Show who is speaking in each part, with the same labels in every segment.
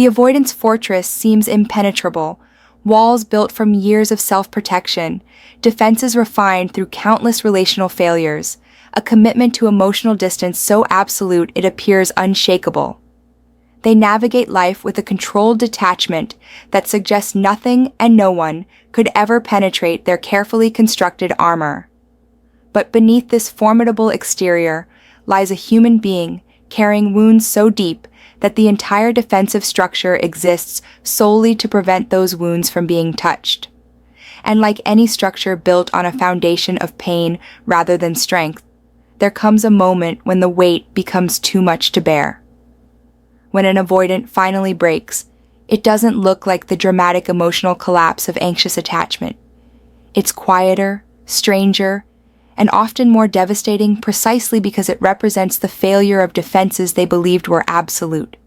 Speaker 1: The avoidance fortress seems impenetrable, walls built from years of self-protection, defenses refined through countless relational failures, a commitment to emotional distance so absolute it appears unshakable. They navigate life with a controlled detachment that suggests nothing and no one could ever penetrate their carefully constructed armor. But beneath this formidable exterior lies a human being carrying wounds so deep that the entire defensive structure exists solely to prevent those wounds from being touched. And like any structure built on a foundation of pain rather than strength, there comes a moment when the weight becomes too much to bear. When an avoidant finally breaks, it doesn't look like the dramatic emotional collapse of anxious attachment. It's quieter, stranger, and often more devastating precisely because it represents the failure of defenses they believed were absolute.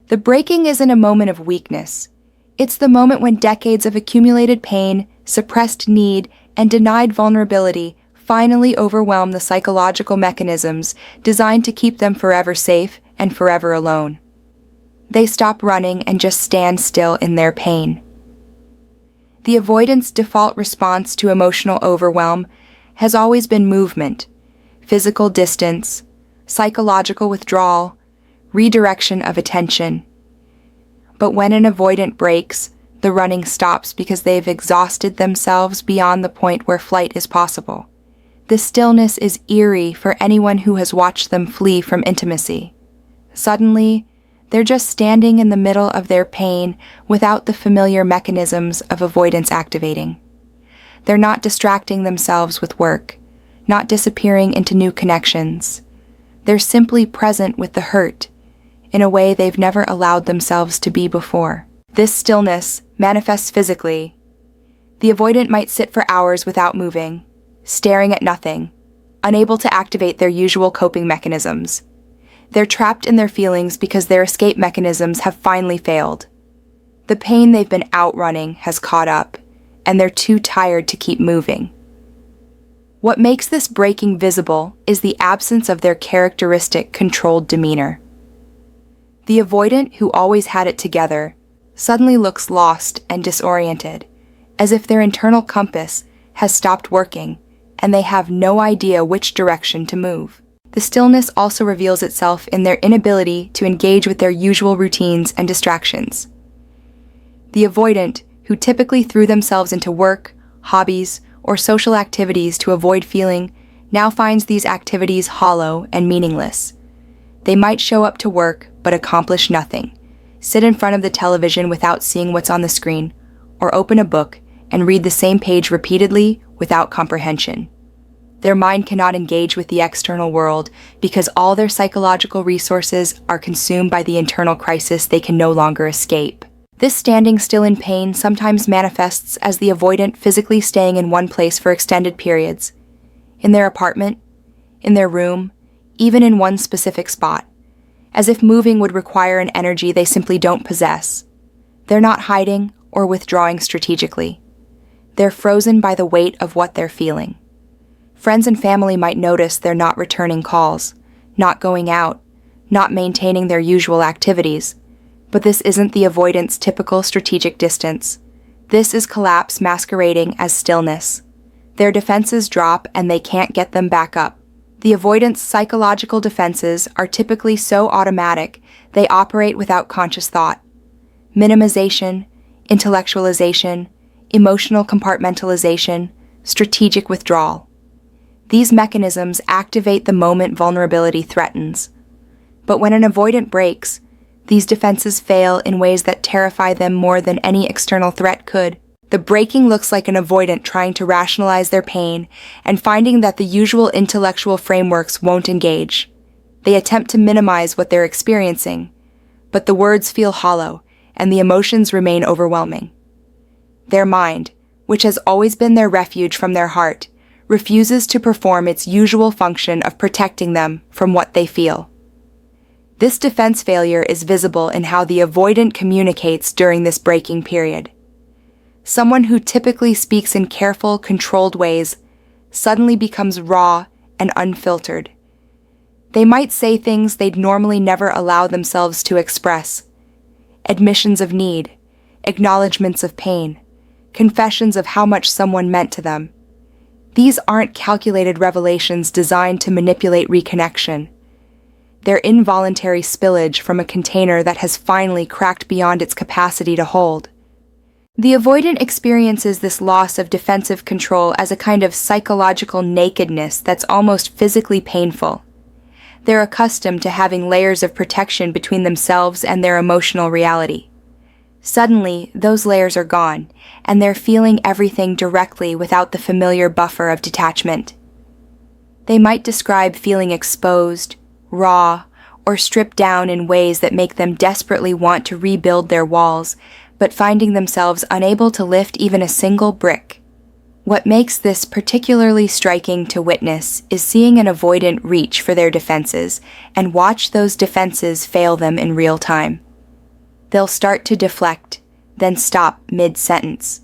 Speaker 1: The breaking isn't a moment of weakness. It's the moment when decades of accumulated pain, suppressed need, and denied vulnerability finally overwhelm the psychological mechanisms designed to keep them forever safe and forever alone. They stop running and just stand still in their pain. The avoidant's default response to emotional overwhelm has always been movement, physical distance, psychological withdrawal, redirection of attention. But when an avoidant breaks, the running stops because they've exhausted themselves beyond the point where flight is possible. The stillness is eerie for anyone who has watched them flee from intimacy. Suddenly, they're just standing in the middle of their pain without the familiar mechanisms of avoidance activating. They're not distracting themselves with work, not disappearing into new connections. They're simply present with the hurt, in a way they've never allowed themselves to be before. This stillness manifests physically. The avoidant might sit for hours without moving, staring at nothing, unable to activate their usual coping mechanisms. They're trapped in their feelings because their escape mechanisms have finally failed. The pain they've been outrunning has caught up, and they're too tired to keep moving. What makes this breaking visible is the absence of their characteristic controlled demeanor. The avoidant, who always had it together, suddenly looks lost and disoriented, as if their internal compass has stopped working and they have no idea which direction to move. The stillness also reveals itself in their inability to engage with their usual routines and distractions. The avoidant, who typically threw themselves into work, hobbies, or social activities to avoid feeling, now finds these activities hollow and meaningless. They might show up to work but accomplish nothing, sit in front of the television without seeing what's on the screen, or open a book and read the same page repeatedly without comprehension. Their mind cannot engage with the external world because all their psychological resources are consumed by the internal crisis they can no longer escape. This standing still in pain sometimes manifests as the avoidant physically staying in one place for extended periods, in their apartment, in their room, even in one specific spot, as if moving would require an energy they simply don't possess. They're not hiding or withdrawing strategically. They're frozen by the weight of what they're feeling. Friends and family might notice they're not returning calls, not going out, not maintaining their usual activities, but this isn't the avoidant's typical strategic distance. This is collapse masquerading as stillness. Their defenses drop and they can't get them back up. The avoidant's psychological defenses are typically so automatic they operate without conscious thought. Minimization, intellectualization, emotional compartmentalization, strategic withdrawal. These mechanisms activate the moment vulnerability threatens. But when an avoidant breaks, these defenses fail in ways that terrify them more than any external threat could. The breaking looks like an avoidant trying to rationalize their pain and finding that the usual intellectual frameworks won't engage. They attempt to minimize what they're experiencing, but the words feel hollow and the emotions remain overwhelming. Their mind, which has always been their refuge from their heart, refuses to perform its usual function of protecting them from what they feel. This defense failure is visible in how the avoidant communicates during this breaking period. Someone who typically speaks in careful, controlled ways suddenly becomes raw and unfiltered. They might say things they'd normally never allow themselves to express, admissions of need, acknowledgments of pain, confessions of how much someone meant to them. These aren't calculated revelations designed to manipulate reconnection. They're involuntary spillage from a container that has finally cracked beyond its capacity to hold. The avoidant experiences this loss of defensive control as a kind of psychological nakedness that's almost physically painful. They're accustomed to having layers of protection between themselves and their emotional reality. Suddenly, those layers are gone, and they're feeling everything directly without the familiar buffer of detachment. They might describe feeling exposed, raw, or stripped down in ways that make them desperately want to rebuild their walls, but finding themselves unable to lift even a single brick. What makes this particularly striking to witness is seeing an avoidant reach for their defenses and watch those defenses fail them in real time. They'll start to deflect, then stop mid-sentence.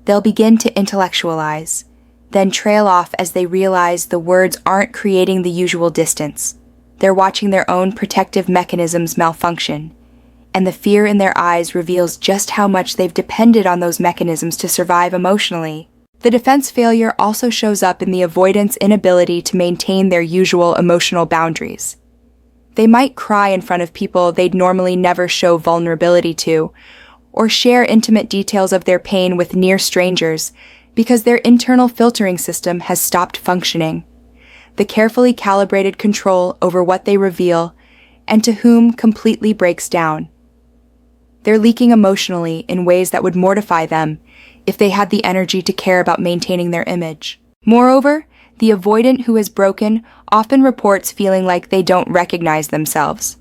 Speaker 1: They'll begin to intellectualize, then trail off as they realize the words aren't creating the usual distance. They're watching their own protective mechanisms malfunction, and the fear in their eyes reveals just how much they've depended on those mechanisms to survive emotionally. The defense failure also shows up in the avoidant's inability to maintain their usual emotional boundaries. They might cry in front of people they'd normally never show vulnerability to, or share intimate details of their pain with near strangers because their internal filtering system has stopped functioning. The carefully calibrated control over what they reveal and to whom completely breaks down. They're leaking emotionally in ways that would mortify them if they had the energy to care about maintaining their image. Moreover, the avoidant who is broken often reports feeling like they don't recognize themselves.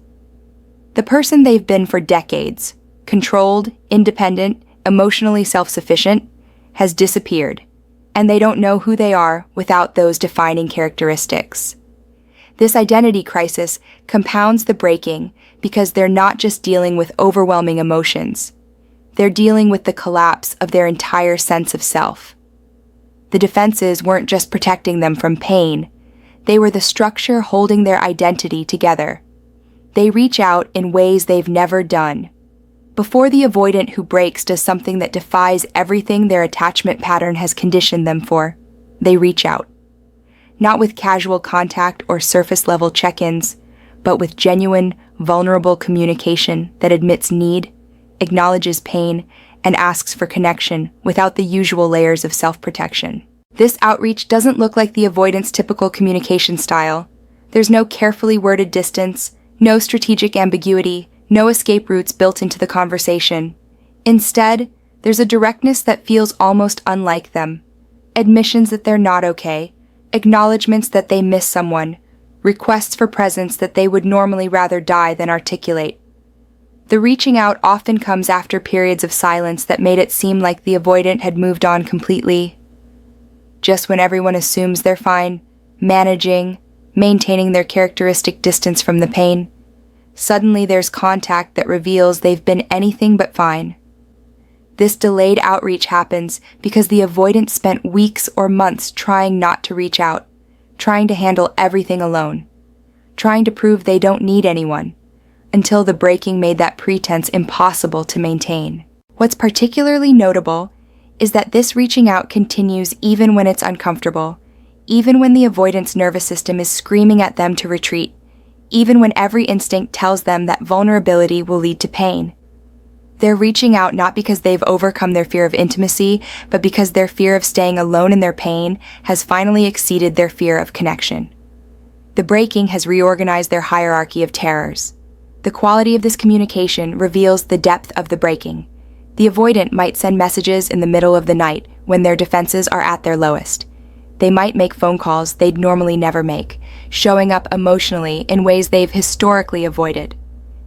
Speaker 1: The person they've been for decades, controlled, independent, emotionally self-sufficient, has disappeared, and they don't know who they are without those defining characteristics. This identity crisis compounds the breaking because they're not just dealing with overwhelming emotions. They're dealing with the collapse of their entire sense of self. The defenses weren't just protecting them from pain. They were the structure holding their identity together. They reach out in ways they've never done. Before the avoidant who breaks does something that defies everything their attachment pattern has conditioned them for, they reach out. Not with casual contact or surface-level check-ins, but with genuine, vulnerable communication that admits need, acknowledges pain, and asks for connection without the usual layers of self-protection. This outreach doesn't look like the avoidant's typical communication style. There's no carefully worded distance, no strategic ambiguity, no escape routes built into the conversation. Instead, there's a directness that feels almost unlike them. Admissions that they're not okay, acknowledgments that they miss someone, requests for presence that they would normally rather die than articulate. The reaching out often comes after periods of silence that made it seem like the avoidant had moved on completely. Just when everyone assumes they're fine, managing, maintaining their characteristic distance from the pain, suddenly there's contact that reveals they've been anything but fine. This delayed outreach happens because the avoidant spent weeks or months trying not to reach out, trying to handle everything alone, trying to prove they don't need anyone, until the breaking made that pretense impossible to maintain. What's particularly notable is that this reaching out continues even when it's uncomfortable, even when the avoidant's nervous system is screaming at them to retreat, even when every instinct tells them that vulnerability will lead to pain. They're reaching out not because they've overcome their fear of intimacy, but because their fear of staying alone in their pain has finally exceeded their fear of connection. The breaking has reorganized their hierarchy of terrors. The quality of this communication reveals the depth of the breaking. The avoidant might send messages in the middle of the night when their defenses are at their lowest. They might make phone calls they'd normally never make, showing up emotionally in ways they've historically avoided.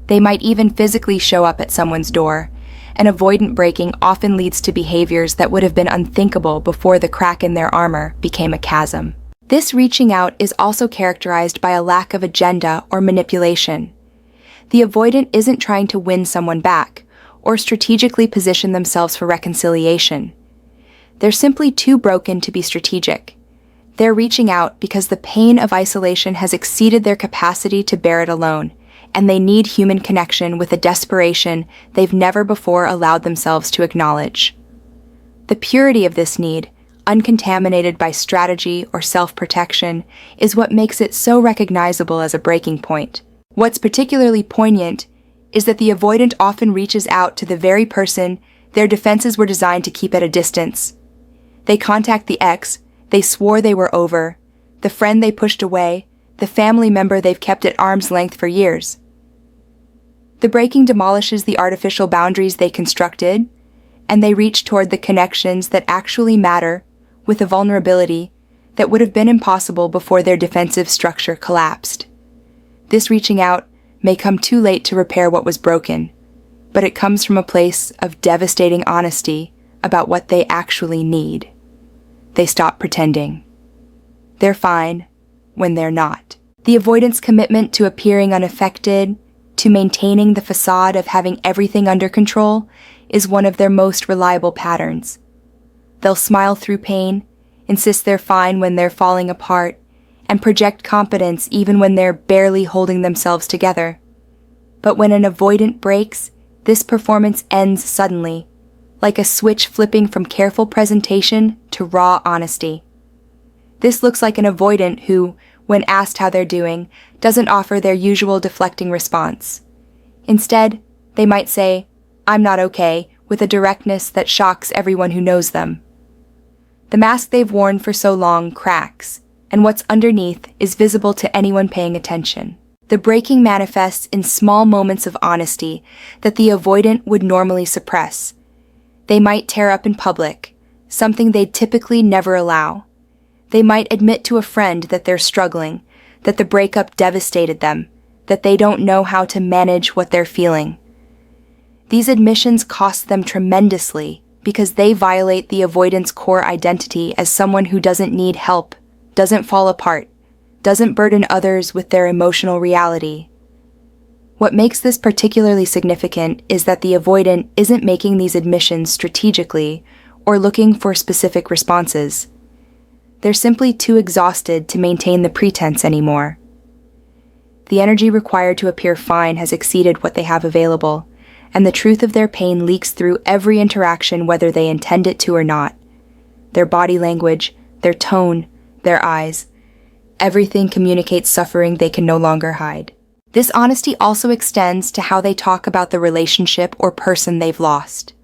Speaker 1: They might even physically show up at someone's door. An avoidant breaking often leads to behaviors that would have been unthinkable before the crack in their armor became a chasm. This reaching out is also characterized by a lack of agenda or manipulation. The avoidant isn't trying to win someone back or strategically position themselves for reconciliation. They're simply too broken to be strategic. They're reaching out because the pain of isolation has exceeded their capacity to bear it alone, and they need human connection with a desperation they've never before allowed themselves to acknowledge. The purity of this need, uncontaminated by strategy or self-protection, is what makes it so recognizable as a breaking point. What's particularly poignant is that the avoidant often reaches out to the very person their defenses were designed to keep at a distance. They contact the ex they swore they were over, the friend they pushed away, the family member they've kept at arm's length for years. The breaking demolishes the artificial boundaries they constructed, and they reach toward the connections that actually matter with a vulnerability that would have been impossible before their defensive structure collapsed. This reaching out may come too late to repair what was broken, but it comes from a place of devastating honesty about what they actually need. They stop pretending. They're fine when they're not. The avoidant's commitment to appearing unaffected, to maintaining the facade of having everything under control, is one of their most reliable patterns. They'll smile through pain, insist they're fine when they're falling apart, and project competence even when they're barely holding themselves together. But when an avoidant breaks, this performance ends suddenly, like a switch flipping from careful presentation to raw honesty. This looks like an avoidant who, when asked how they're doing, doesn't offer their usual deflecting response. Instead, they might say, "I'm not okay," with a directness that shocks everyone who knows them. The mask they've worn for so long cracks, and what's underneath is visible to anyone paying attention. The breaking manifests in small moments of honesty that the avoidant would normally suppress. They might tear up in public, something they'd typically never allow. They might admit to a friend that they're struggling, that the breakup devastated them, that they don't know how to manage what they're feeling. These admissions cost them tremendously because they violate the avoidant's core identity as someone who doesn't need help, doesn't fall apart, doesn't burden others with their emotional reality. What makes this particularly significant is that the avoidant isn't making these admissions strategically or looking for specific responses. They're simply too exhausted to maintain the pretense anymore. The energy required to appear fine has exceeded what they have available, and the truth of their pain leaks through every interaction whether they intend it to or not. Their body language, their tone, their eyes, everything communicates suffering they can no longer hide. This honesty also extends to how they talk about the relationship or person they've lost.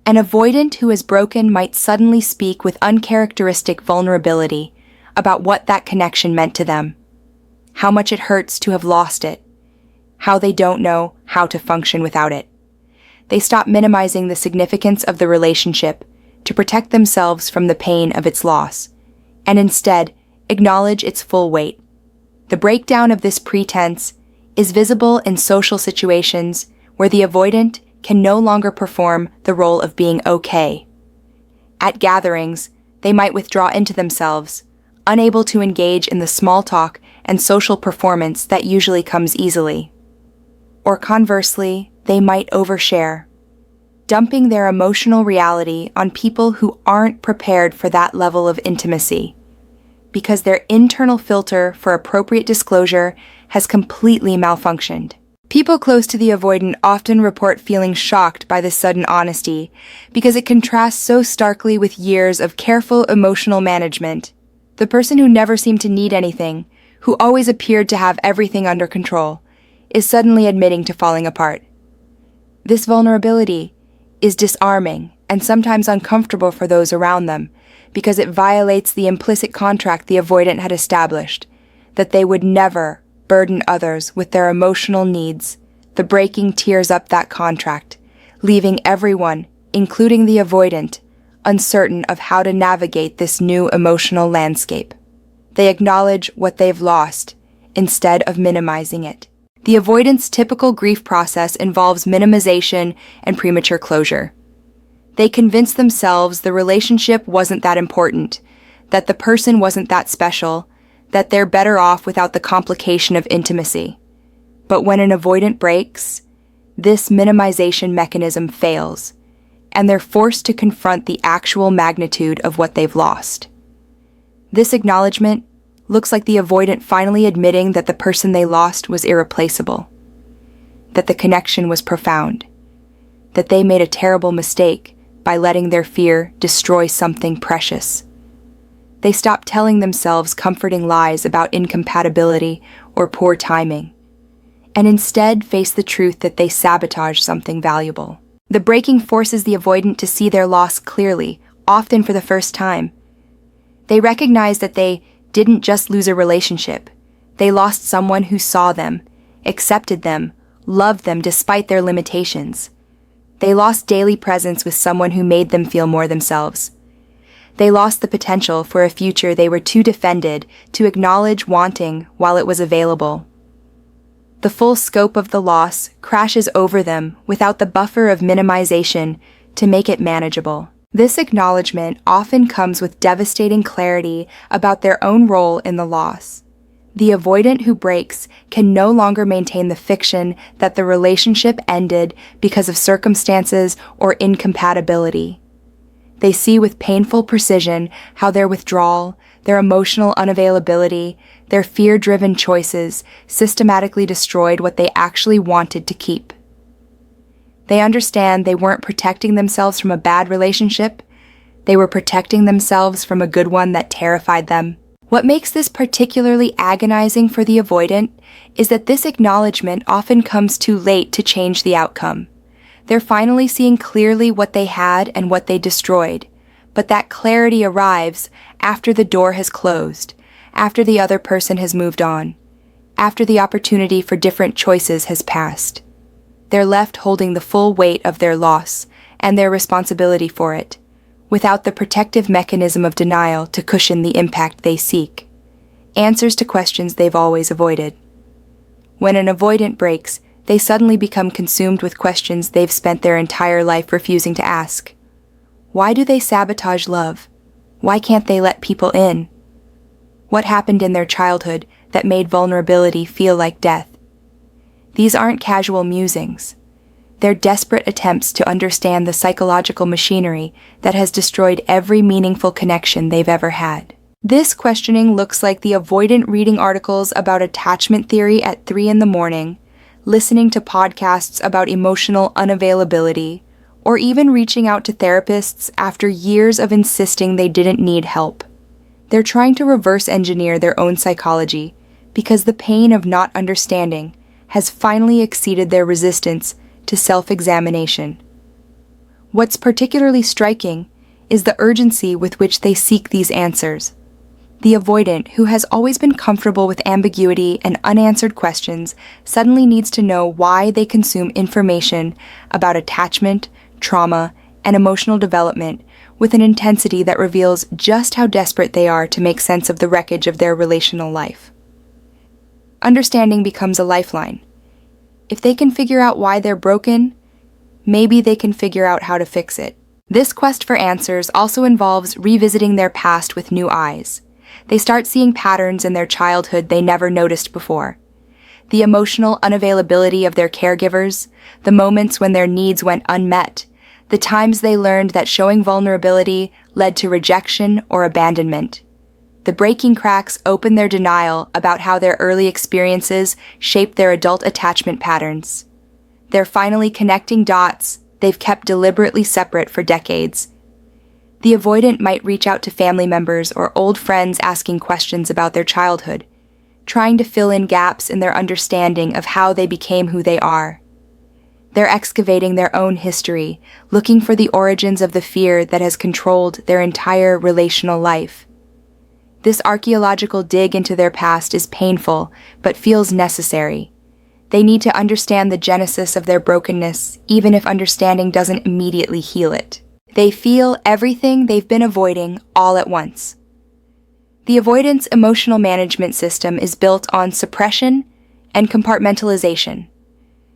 Speaker 1: An avoidant who is broken might suddenly speak with uncharacteristic vulnerability about what that connection meant to them, how much it hurts to have lost it, how they don't know how to function without it. They stop minimizing the significance of the relationship to protect themselves from the pain of its loss, and instead acknowledge its full weight. The breakdown of this pretense is visible in social situations where the avoidant can no longer perform the role of being okay. At gatherings, they might withdraw into themselves, unable to engage in the small talk and social performance that usually comes easily. Or conversely, they might overshare, dumping their emotional reality on people who aren't prepared for that level of intimacy, because their internal filter for appropriate disclosure has completely malfunctioned. People close to the avoidant often report feeling shocked by this sudden honesty because it contrasts so starkly with years of careful emotional management. The person who never seemed to need anything, who always appeared to have everything under control, is suddenly admitting to falling apart. This vulnerability is disarming and sometimes uncomfortable for those around them because it violates the implicit contract the avoidant had established, that they would never burden others with their emotional needs. The breaking tears up that contract, leaving everyone, including the avoidant, uncertain of how to navigate this new emotional landscape. They acknowledge what they've lost, instead of minimizing it. The avoidant's typical grief process involves minimization and premature closure. They convince themselves the relationship wasn't that important, that the person wasn't that special, that they're better off without the complication of intimacy. But when an avoidant breaks, this minimization mechanism fails, and they're forced to confront the actual magnitude of what they've lost. This acknowledgement looks like the avoidant finally admitting that the person they lost was irreplaceable. that the connection was profound, that they made a terrible mistake by letting their fear destroy something precious. They stopped telling themselves comforting lies about incompatibility or poor timing, and instead faced the truth that they sabotaged something valuable. The breaking forces the avoidant to see their loss clearly, often for the first time. They recognize that they didn't just lose a relationship. They lost someone who saw them, accepted them, loved them despite their limitations. They lost daily presence with someone who made them feel more themselves. They lost the potential for a future they were too defended to acknowledge wanting while it was available. The full scope of the loss crashes over them without the buffer of minimization to make it manageable. This acknowledgement often comes with devastating clarity about their own role in the loss. The avoidant who breaks can no longer maintain the fiction that the relationship ended because of circumstances or incompatibility. They see with painful precision how their withdrawal, their emotional unavailability, their fear-driven choices systematically destroyed what they actually wanted to keep. They understand they weren't protecting themselves from a bad relationship. They were protecting themselves from a good one that terrified them. What makes this particularly agonizing for the avoidant is that this acknowledgement often comes too late to change the outcome. They're finally seeing clearly what they had and what they destroyed, but that clarity arrives after the door has closed, after the other person has moved on, after the opportunity for different choices has passed. They're left holding the full weight of their loss and their responsibility for it, without the protective mechanism of denial to cushion the impact they seek. Answers to questions they've always avoided. When an avoidant breaks, they suddenly become consumed with questions they've spent their entire life refusing to ask. Why do they sabotage love? Why can't they let people in? What happened in their childhood that made vulnerability feel like death? These aren't casual musings. They're desperate attempts to understand the psychological machinery that has destroyed every meaningful connection they've ever had. This questioning looks like the avoidant reading articles about attachment theory at 3 a.m, listening to podcasts about emotional unavailability, or even reaching out to therapists after years of insisting they didn't need help. They're trying to reverse engineer their own psychology because the pain of not understanding has finally exceeded their resistance to self-examination. What's particularly striking is the urgency with which they seek these answers. The avoidant, who has always been comfortable with ambiguity and unanswered questions, suddenly needs to know why they consume information about attachment, trauma, and emotional development with an intensity that reveals just how desperate they are to make sense of the wreckage of their relational life. Understanding becomes a lifeline. If they can figure out why they're broken, maybe they can figure out how to fix it. This quest for answers also involves revisiting their past with new eyes. They start seeing patterns in their childhood they never noticed before. The emotional unavailability of their caregivers, the moments when their needs went unmet, the times they learned that showing vulnerability led to rejection or abandonment. The breaking cracks open their denial about how their early experiences shaped their adult attachment patterns. They're finally connecting dots they've kept deliberately separate for decades. The avoidant might reach out to family members or old friends asking questions about their childhood, trying to fill in gaps in their understanding of how they became who they are. They're excavating their own history, looking for the origins of the fear that has controlled their entire relational life. This archaeological dig into their past is painful, but feels necessary. They need to understand the genesis of their brokenness, even if understanding doesn't immediately heal it. They feel everything they've been avoiding all at once. The avoidance emotional management system is built on suppression and compartmentalization.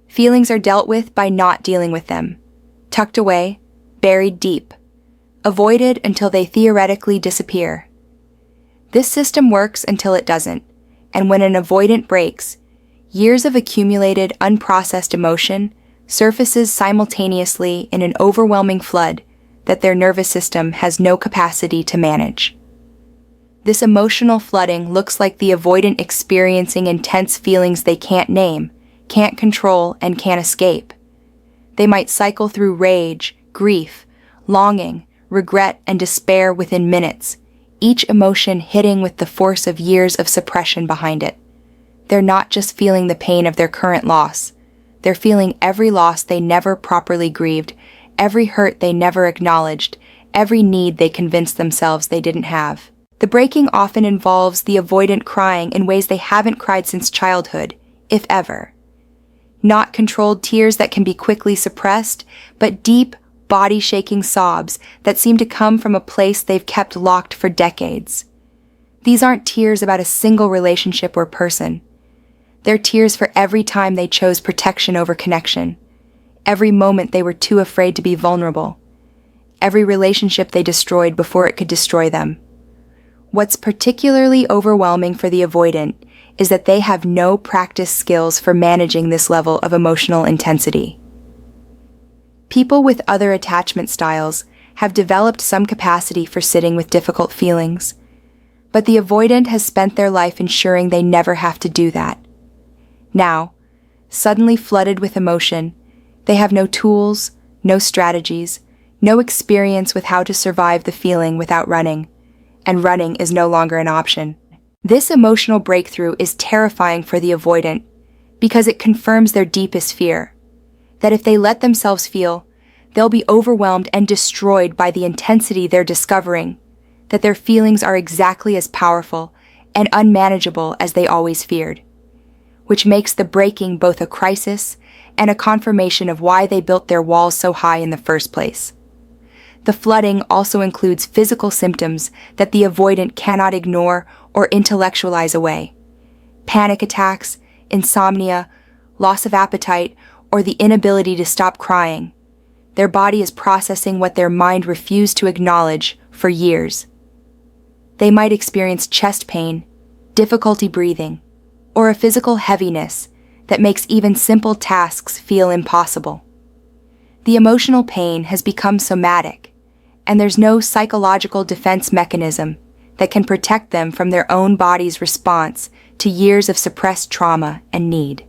Speaker 1: Feelings are dealt with by not dealing with them, tucked away, buried deep, avoided until they theoretically disappear. This system works until it doesn't, and when an avoidant breaks, years of accumulated, unprocessed emotion surfaces simultaneously in an overwhelming flood that their nervous system has no capacity to manage. This emotional flooding looks like the avoidant experiencing intense feelings they can't name, can't control, and can't escape. They might cycle through rage, grief, longing, regret, and despair within minutes, each emotion hitting with the force of years of suppression behind it. They're not just feeling the pain of their current loss. They're feeling every loss they never properly grieved, every hurt they never acknowledged, every need they convinced themselves they didn't have. The breaking often involves the avoidant crying in ways they haven't cried since childhood, if ever. Not controlled tears that can be quickly suppressed, but deep, body-shaking sobs that seem to come from a place they've kept locked for decades. These aren't tears about a single relationship or person. They're tears for every time they chose protection over connection, every moment they were too afraid to be vulnerable, every relationship they destroyed before it could destroy them. What's particularly overwhelming for the avoidant is that they have no practice skills for managing this level of emotional intensity. People with other attachment styles have developed some capacity for sitting with difficult feelings, but the avoidant has spent their life ensuring they never have to do that. Now, suddenly flooded with emotion, they have no tools, no strategies, no experience with how to survive the feeling without running, and running is no longer an option. This emotional breakthrough is terrifying for the avoidant because it confirms their deepest fear, that if they let themselves feel, they'll be overwhelmed and destroyed by the intensity they're discovering, that their feelings are exactly as powerful and unmanageable as they always feared, which makes the breaking both a crisis and a confirmation of why they built their walls so high in the first place. The flooding also includes physical symptoms that the avoidant cannot ignore or intellectualize away. Panic attacks, insomnia, loss of appetite, or the inability to stop crying. Their body is processing what their mind refused to acknowledge for years. They might experience chest pain, difficulty breathing, or a physical heaviness that makes even simple tasks feel impossible. The emotional pain has become somatic, and there's no psychological defense mechanism that can protect them from their own body's response to years of suppressed trauma and need.